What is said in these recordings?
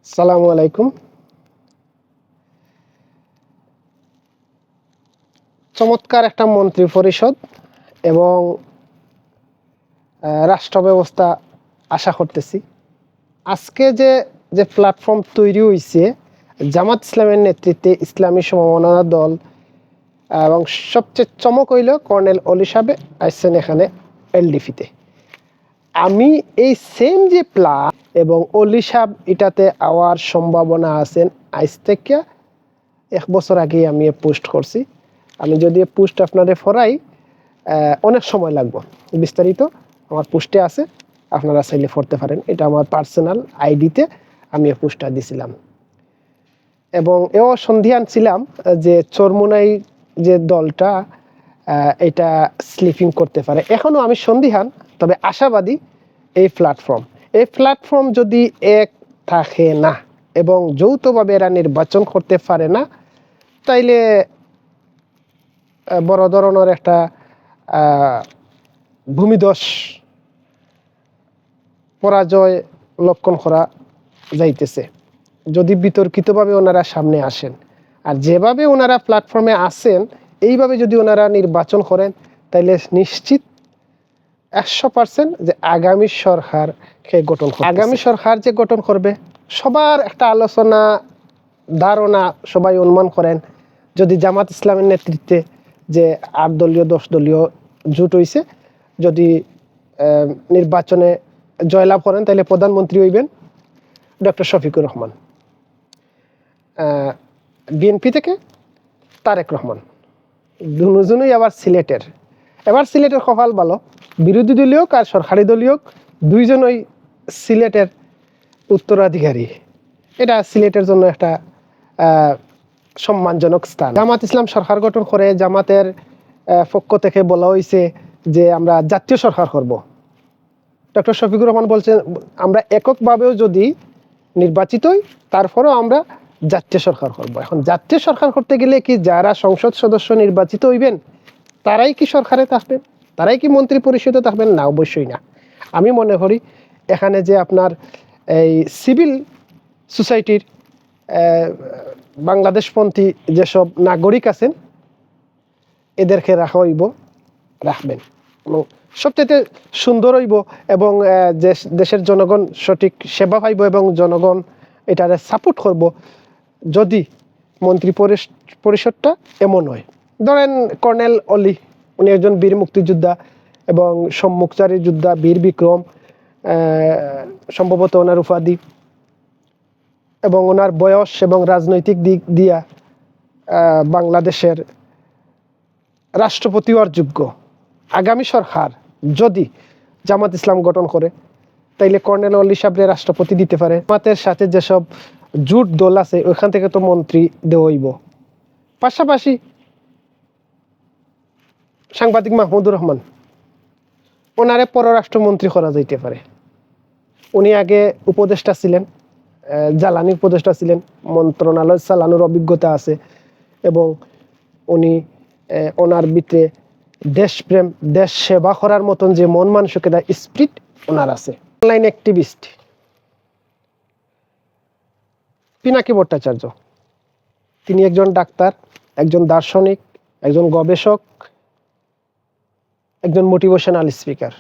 আসসালামু আলাইকুম। চমৎকার একটা মন্ত্রী পরিষদ এবং রাষ্ট্র ব্যবস্থা আশা করতেছি। আজকে যে যে প্ল্যাটফর্ম তৈরি হয়েছে জামাত ইসলামের নেতৃত্বে ইসলামী সমমনা দল এবং সবচেয়ে চমক হইল কর্নেল অলি সাহেব আসছেন এখানে এলডিপিতে। আমি এই সেম যে প্ল্যান এবং অলি সাহেব এটাতে আওয়ার সম্ভাবনা আছেন আজ থেকে 1 বছর আগেই আমি পোস্ট করছি। আমি যদি পোস্ট আপনাদের ফরাই অনেক সময় লাগবে, বিস্তারিত আমার পোস্টে আছে, আপনারা চাইলে পড়তে পারেন। এটা আমার পার্সোনাল আইডিতে আমি পোস্টটা দিছিলাম এবং এও সন্ধিয়ান ছিলাম যে চরমুনাই যে দলটা এটা স্লিপিং করতে পারে। এখনও আমি সন্দিহান, তবে আশাবাদী। এই প্ল্যাটফর্ম যদি এক থাকে না এবং যৌথভাবে এরা নির্বাচন করতে পারে না, তাইলে বড় ধরনের একটা ভূমিধস পরাজয় লক্ষণ করা যাইতেছে যদি বিতর্কিতভাবে ওনারা সামনে আসেন। আর যেভাবে ওনারা প্ল্যাটফর্মে আসেন, এইভাবে যদি ওনারা নির্বাচন করেন, তাইলে নিশ্চিত 100% যে আগামী সরকারকে গঠন করবে। আগামী সরকার যে গঠন করবে, সবার একটা আলোচনা ধারণা, সবাই অনুমান করেন যদি জামাত ইসলামের নেতৃত্বে যে 8 দলীয় 10 দলীয় জোট হইছে, যদি নির্বাচনে জয়লাভ করেন, তাহলে প্রধানমন্ত্রী হইবেন ডক্টর শফিকুর রহমান। বিএনপি থেকে তারেক রহমান, দুজনই আবার সিলেটের। এবার সিলেটের কপাল ভালো, বিরোধী দলীয় আর সরকারি দলীয় দুইজনই সিলেটের উত্তরাধিকারী। এটা সিলেটের জন্য একটা সম্মানজনক স্থান। জামাত ইসলাম সরকার গঠন করে জামাতের পক্ষ থেকে বলা হয়েছে যে আমরা জাতীয় সরকার করব। ডক্টর শফিকুর রহমান বলছেন আমরা এককভাবেও যদি নির্বাচিত হই, তারপরেও আমরা জাতীয় সরকার করব। এখন জাতীয় সরকার করতে গেলে কি যারা সংসদ সদস্য নির্বাচিত হইবেন তারাই কি সরকারে থাকবেন, তারাই কি মন্ত্রী পরিষদে থাকবেন? না, অবশ্যই না। আমি মনে করি এখানে যে আপনার এই সিভিল সোসাইটির বাংলাদেশপন্থী যেসব নাগরিক আছেন এদেরকে রাখবেন এবং সবচেয়ে সুন্দর হইব এবং দেশের জনগণ সঠিক সেবা পাইব এবং জনগণ এটারে সাপোর্ট করব যদি মন্ত্রী পরিষদটা এমন হয়। ধরেন কর্নেল অলি, উনি একজন বীর মুক্তিযোদ্ধা এবং সম্মুখচারী যোদ্ধা, বীর বিক্রম সম্ভবত ওনার উপাধি, এবং ওনার বয়স এবং রাজনৈতিক দিক দিয়া বাংলাদেশের রাষ্ট্রপতি হওয়ার যোগ্য। আগামী সরকার যদি জামাত ইসলাম গঠন করে, তাইলে কর্নেল অলি সাহেবের রাষ্ট্রপতি দিতে পারে। জামাতের সাথে যেসব জোট দল আছে ওইখান থেকে তো মন্ত্রী দেওয়া হইব। পাশাপাশি সাংবাদিক মাহমুদুর রহমান, ওনারে পররাষ্ট্রমন্ত্রী করা যাইতে পারে। উনি আগে উপদেষ্টা ছিলেন, জ্বালানি উপদেষ্টা ছিলেন, মন্ত্রণালয় চালানোর অভিজ্ঞতা আছে এবং উনি ওনার ভিতরে দেশপ্রেম, দেশ সেবা করার মতন যে মন মানসিকতা, স্পিরিট ওনার আছে। অনলাইন অ্যাক্টিভিস্ট পিনাকি ভট্টাচার্য, তিনি একজন ডাক্তার, একজন দার্শনিক, একজন গবেষক, একজন মোটিভেশনাল স্পিকার।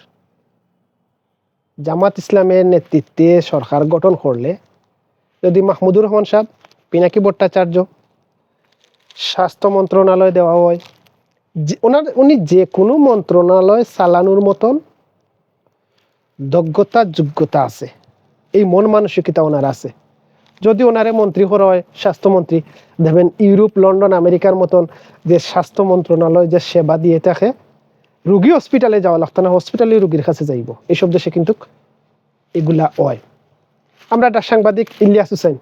জামাত ইসলামের নেতৃত্বে সরকার গঠন করলে যদি মাহমুদুর রহমান সাহেব, পিনাকি ভট্টাচার্য স্বাস্থ্য মন্ত্রণালয় দেওয়া হয়, উনি যে কোনো মন্ত্রণালয় চালানোর মতন যোগ্যতা আছে, এই মন মানসিকতা ওনার আছে। যদি ওনারে মন্ত্রী করা হয়, স্বাস্থ্যমন্ত্রী, দেখবেন ইউরোপ, লন্ডন, আমেরিকার মতন যে স্বাস্থ্য মন্ত্রণালয় যে সেবা দিয়ে থাকে, রুগী হসপিটালে যাওয়া লাগতো না, হসপিটালে রুগীর কাছে যাইব। এইসব দেশে কিন্তু এগুলা হয়। আমরা একটা সাংবাদিক ইলিয়াস হুসাইন,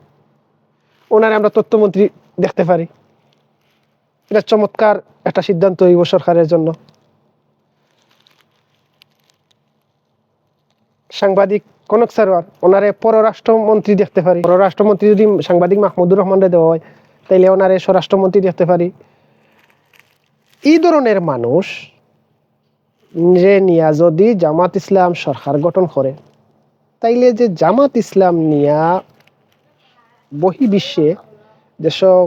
ওনারে আমরা তথ্যমন্ত্রী দেখতে পারি। এটা চমৎকার একটা সিদ্ধান্ত হইব সরকারের জন্য। সাংবাদিক কনক সারোয়ার, ওনারে পররাষ্ট্রমন্ত্রী দেখতে পারি। পররাষ্ট্রমন্ত্রী যদি সাংবাদিক মাহমুদুর রহমানরে দেওয়া হয়, তাইলে ওনারে স্বরাষ্ট্রমন্ত্রী দেখতে পারি। এই ধরনের মানুষ যে নিয়া যদি জামাত ইসলাম সরকার গঠন করে, তাইলে যে জামাত ইসলাম নিয়া বহির্বিশ্বে যেসব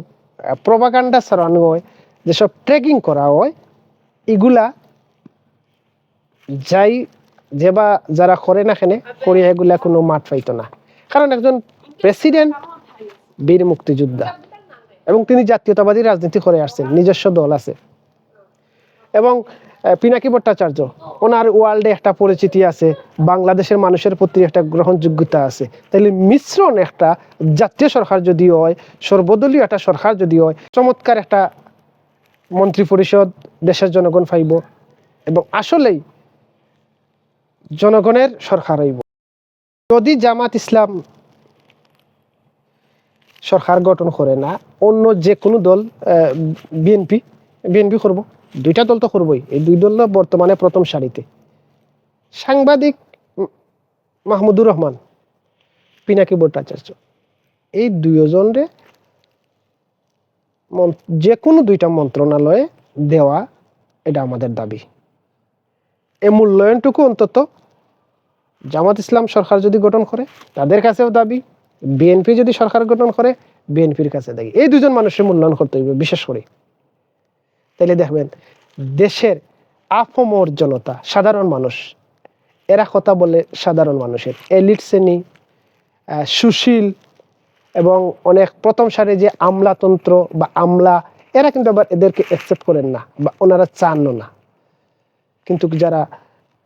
প্রপাগান্ডা ছড়ানো হয়, যেসব ট্র্যাকিং করা হয়, এগুলা যাই যে বা যারা করে না কেনে করিয়া এগুলা কোনো মাঠ পাইতো না। কারণ একজন প্রেসিডেন্ট বীর মুক্তিযোদ্ধা এবং তিনি জাতীয়তাবাদী রাজনীতি করে আসছেন, নিজস্ব দল আছে। এবং পিনাকি ভট্টাচার্য, ওনার ওয়ার্ল্ডে একটা পরিচিতি আছে, বাংলাদেশের মানুষের প্রতি একটা গ্রহণযোগ্যতা আছে। তাহলে মিশ্রণ একটা জাতীয় সরকার যদি হয়, সর্বদলীয় একটা সরকার যদি হয়, চমৎকার একটা মন্ত্রী পরিষদ দেশের জনগণ পাইব এবং আসলেই জনগণের সরকার হইব। যদি জামাত ইসলাম সরকার গঠন করে না, অন্য যে কোনো দল, বিএনপি করব, দুইটা দল তো করবই, এই দুই দল বর্তমানে প্রথম সারিতে। সাংবাদিক মাহমুদুর রহমান, পিনাকি ভট্টাচার্য, এই দুইজনরে যে কোনো দুইটা মন্ত্রণালয়ে দেওয়া, এটা আমাদের দাবি। এই মূল্যায়নটুকু অন্তত জামাত ইসলাম সরকার যদি গঠন করে তাদের কাছেও দাবি, বিএনপি যদি সরকার গঠন করে বিএনপির কাছে দাবি। এই দুজন মানুষের মূল্যায়ন করতে হবে বিশেষ করে। তাইলে দেখবেন দেশের আপামর জনতা, সাধারণ মানুষ, এরা কথা বলে সাধারণ মানুষের, এলিট শ্রেণী, সুশীল এবং অনেক প্রথম সারে যে আমলাতন্ত্র বা আমলা, এরা কিন্তু আবার এদেরকে অ্যাকসেপ্ট করেন না বা ওনারা চানও না। কিন্তু যারা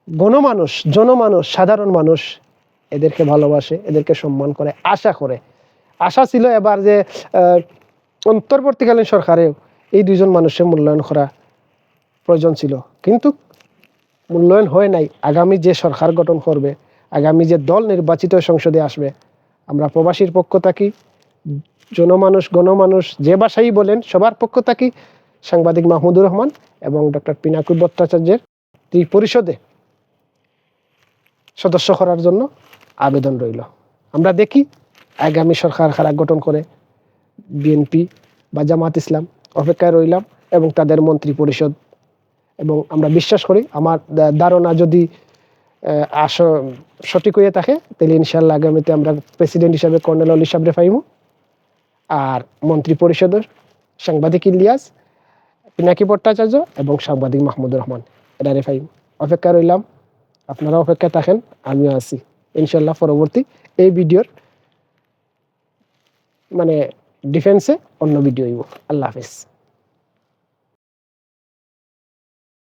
গণমানুষ, জনমানুষ, সাধারণ মানুষ এদেরকে ভালোবাসে, এদেরকে সম্মান করে, আশা ছিল এবার যে অন্তর্বর্তীকালীন সরকারেও এই দুইজন মানুষের মূল্যায়ন করা প্রয়োজন ছিল, কিন্তু মূল্যায়ন হয় নাই। আগামী যে সরকার গঠন করবে, আগামী যে দল নির্বাচিত সংসদে আসবে, আমরা প্রবাসীর পক্ষ থাকি, জনমানুষ, গণমানুষ, যে ভাষাই বলেন সবার পক্ষ থাকি সাংবাদিক মাহমুদুর রহমান এবং ডক্টর পিনাকি ভট্টাচার্যের পরিষদে সদস্য করার জন্য আবেদন রইল। আমরা দেখি আগামী সরকার কারা গঠন করে, বিএনপি বা জামাত ইসলাম, অপেক্ষায় রইলাম এবং তাদের মন্ত্রী পরিষদ। এবং আমরা বিশ্বাস করি, আমার ধারণা যদি সঠিক হয়ে থাকে, তাহলে ইনশাল্লাহ আগামীতে আমরা প্রেসিডেন্ট হিসাবে কর্নেল অলি সাহেবরে পাইব, আর মন্ত্রী পরিষদের সাংবাদিক ইলিয়াস, পিনাকি ভট্টাচার্য এবং সাংবাদিক মাহমুদুর রহমান, এটারে পাইব। অপেক্ষায় রইলাম, আপনারা অপেক্ষায় থাকেন, আমিও আছি ইনশাল্লাহ। পরবর্তী এই ভিডিওর ডিফেন্সে অন্য ভিডিও হইব। আল্লাহ হাফেজ।